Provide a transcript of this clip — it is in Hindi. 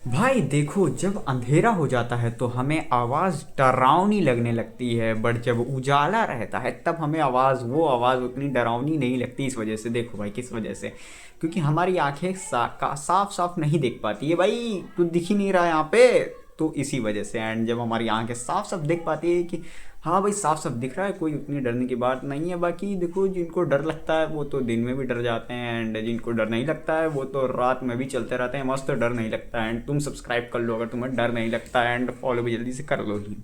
भाई देखो, जब अंधेरा हो जाता है तो हमें आवाज़ डरावनी लगने लगती है, बट जब उजाला रहता है तब हमें वो आवाज़ उतनी डरावनी नहीं लगती। इस वजह से देखो भाई, किस वजह से? क्योंकि हमारी आंखें साफ साफ नहीं देख पाती है भाई, कुछ दिख ही नहीं रहा है यहाँ पे। तो इसी वजह से, एंड जब हमारी आंखें साफ साफ देख पाती है कि हाँ भाई साफ साफ दिख रहा है, कोई उतनी डरने की बात नहीं है। बाकी देखो, जिनको डर लगता है वो तो दिन में भी डर जाते हैं, एंड जिनको डर नहीं लगता है वो तो रात में भी चलते रहते हैं मस्त। डर नहीं लगता है, एंड तुम सब्सक्राइब कर लो अगर तुम्हें डर नहीं लगता है, एंड फॉलो भी जल्दी से कर लो ही।